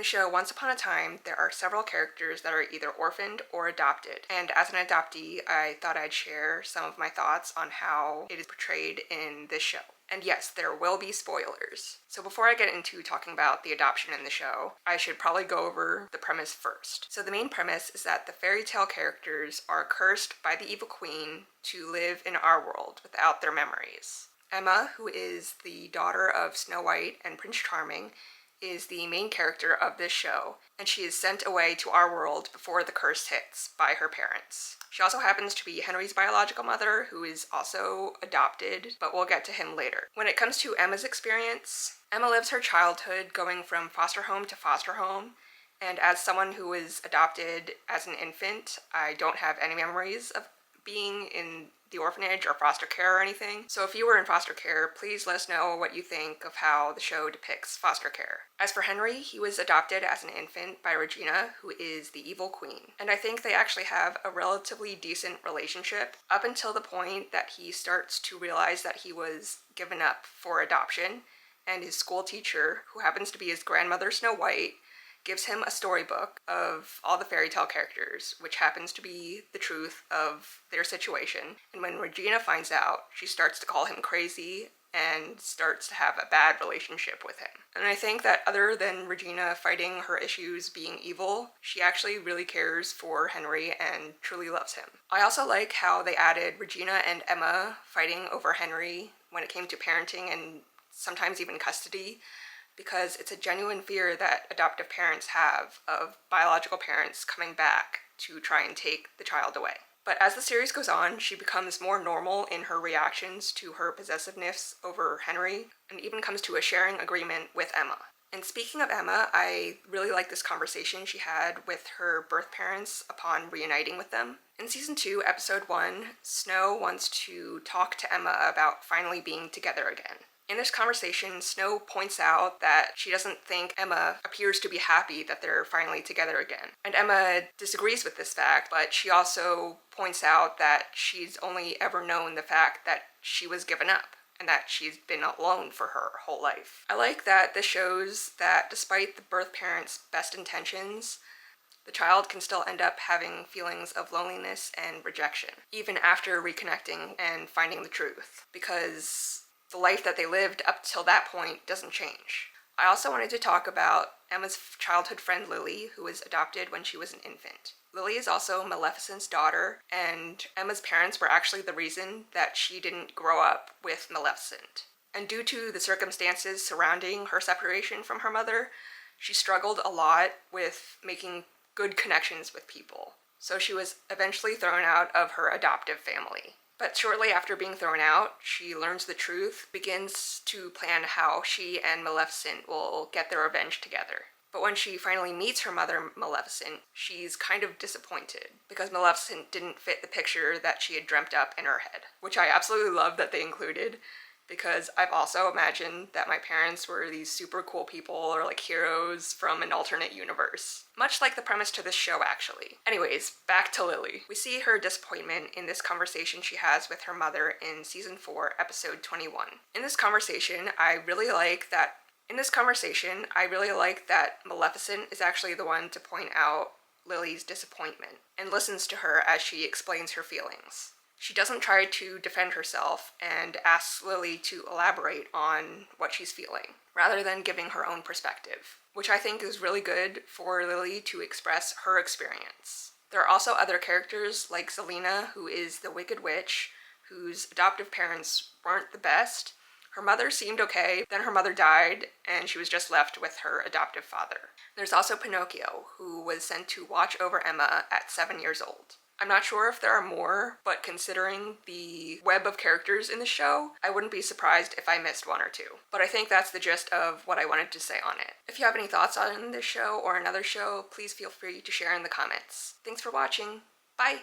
the show Once Upon a Time, there are several characters that are either orphaned or adopted, and as an adoptee, I thought I'd share some of my thoughts on how it is portrayed in this show. And yes, there will be spoilers. So before I get into talking about the adoption in the show, I should probably go over the premise first. So the main premise is that the fairy tale characters are cursed by the evil queen to live in our world without their memories. Emma, who is the daughter of Snow White and Prince Charming, is the main character of this show, and she is sent away to our world before the curse hits by her parents. She also happens to be Henry's biological mother, who is also adopted, but we'll get to him later. When it comes to Emma's experience, Emma lives her childhood going from foster home to foster home, and as someone who was adopted as an infant, I don't have any memories of being in the orphanage or foster care or anything. So if you were in foster care, please let us know what you think of how the show depicts foster care. As for Henry, he was adopted as an infant by Regina, who is the evil queen. And I think they actually have a relatively decent relationship up until the point that he starts to realize that he was given up for adoption, and his school teacher, who happens to be his grandmother Snow White, gives him a storybook of all the fairy tale characters, which happens to be the truth of their situation. And when Regina finds out, she starts to call him crazy and starts to have a bad relationship with him. And I think that other than Regina fighting her issues being evil, she actually really cares for Henry and truly loves him. I also like how they added Regina and Emma fighting over Henry when it came to parenting and sometimes even custody, because it's a genuine fear that adoptive parents have of biological parents coming back to try and take the child away. But as the series goes on, she becomes more normal in her reactions to her possessiveness over Henry, and even comes to a sharing agreement with Emma. And speaking of Emma, I really like this conversation she had with her birth parents upon reuniting with them. In season 2, episode 1, Snow wants to talk to Emma about finally being together again. In this conversation, Snow points out that she doesn't think Emma appears to be happy that they're finally together again. And Emma disagrees with this fact, but she also points out that she's only ever known the fact that she was given up, and that she's been alone for her whole life. I like that this shows that despite the birth parents' best intentions, the child can still end up having feelings of loneliness and rejection, even after reconnecting and finding the truth, because the life that they lived up till that point doesn't change. I also wanted to talk about Emma's childhood friend Lily, who was adopted when she was an infant. Lily is also Maleficent's daughter, and Emma's parents were actually the reason that she didn't grow up with Maleficent. And due to the circumstances surrounding her separation from her mother, she struggled a lot with making good connections with people. So she was eventually thrown out of her adoptive family. But shortly after being thrown out, she learns the truth, begins to plan how she and Maleficent will get their revenge together. But when she finally meets her mother, Maleficent, she's kind of disappointed, because Maleficent didn't fit the picture that she had dreamt up in her head, which I absolutely love that they included, because I've also imagined that my parents were these super cool people or like heroes from an alternate universe. Much like the premise to this show, actually. Anyways, back to Lily. We see her disappointment in this conversation she has with her mother in season 4, episode 21. In this conversation, I really like that Maleficent is actually the one to point out Lily's disappointment and listens to her as she explains her feelings. She doesn't try to defend herself and asks Lily to elaborate on what she's feeling, rather than giving her own perspective, which I think is really good for Lily to express her experience. There are also other characters like Zelina, who is the Wicked Witch, whose adoptive parents weren't the best. Her mother seemed okay, then her mother died, and she was just left with her adoptive father. There's also Pinocchio, who was sent to watch over Emma at 7 years old. I'm not sure if there are more, but considering the web of characters in the show, I wouldn't be surprised if I missed one or two. But I think that's the gist of what I wanted to say on it. If you have any thoughts on this show or another show, please feel free to share in the comments. Thanks for watching. Bye!